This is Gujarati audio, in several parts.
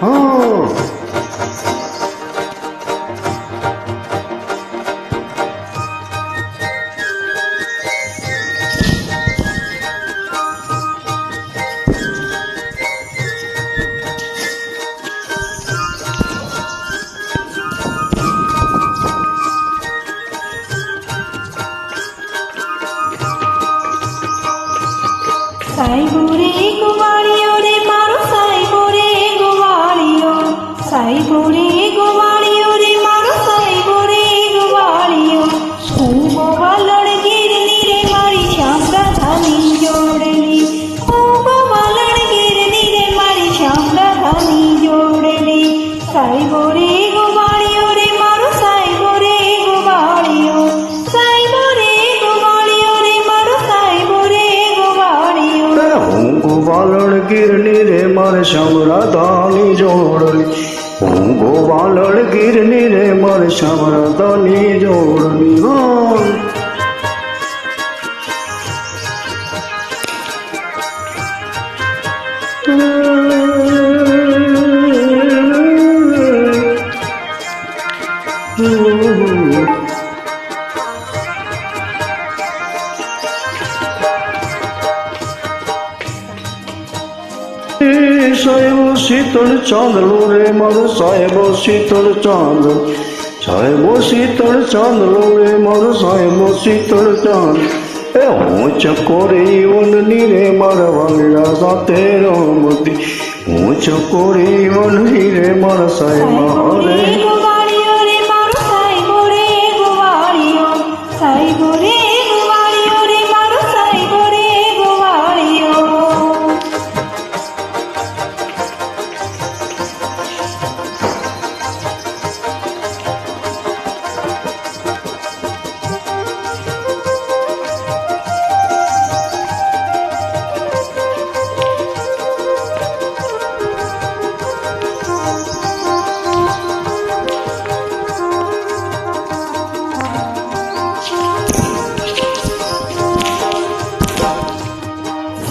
હા સાઈબો રે ગોવાળિયો રે મારો સાઈબો રે ગોવાળિયો, સાઈબો રે ગોવાળિયો રે મારો સાઈબો રે ગોવાળિયો. હું ગોવાલડ ગીરની રે મારી શ્યામ રાધાની જોડેલી, હું ગોવાલડ ગીરની રે મારી શ્યામ રાધાની જોડેલી. સાઈબો રે ગોવાળિયો રે મારો સાઈબો રે ગોવાળિયો, સાઈબો રે ગોવાળિયો રે મારો સાઈબો રે ગોવાળિયો. હું ગોવાલડ ગીરની રે મારે શ્યામ રાધાની જોડલી, હું ગોવાલડ ગીરની રે મારે શ્યામ રાધાની જોડલી. સાહેબો શીતળ ચાંદલો રે મારો સાહેબો શીતળ ચાંદ, સાહેબો શીતળ ચાંદલો રે મારો સાહેબો શીતળ ચાંદ. એ હું ચકોરી વનની રે મારા વાંગડા સાથે રમતી, હું ચકોરી વનની રે મારા સાહેબા રે. ગોવાળિયો રે મારો સાઈબો રે ગોવાળિયો, સાઈબો રે ગોવાળિયો રે મારો સાઈબો રે ગોવાળિયો.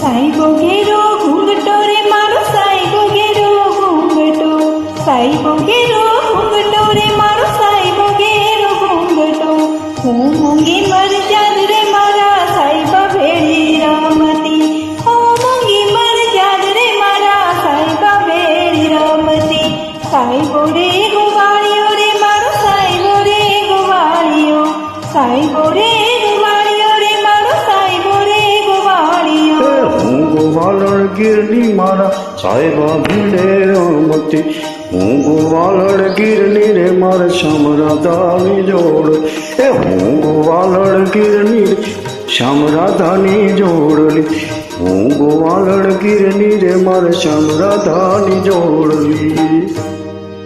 સાઈબો ઘેરો ઘૂંઘટો રે મારો સાઈબો ઘેરો ઘૂંઘટો, સાઈબો ઘેરો ઘૂંઘટો રે મારો સાઈબો ઘેરો ઘૂંઘટો. હું મૂંગી મરજાદ રે મારા સાઈબા ભેળી રમતી, હું મૂંગી મરજાદ રે મારા સાઈબા ભેળી રમતી. સાઈબો રે ગોવાળિયો રે મારો સાઈબો રે ગોવાળિયો, સાઈબો રે ગોવાળિયો રે મારો સાઈબો રે ગોવાળિયો. હું ગોવાલડ ગીરની મારા સાહેબા ભીડે રમતી, હું ગોવાલડ ગીરની રે મારે શ્યામ રાધાની જોડ. એ હું ગોવાલડ ગીરની રે શ્યામ રાધાની જોડલી, હું ગોવાલડ ગીરની રે મારે શ્યામ રાધાની જોડલી.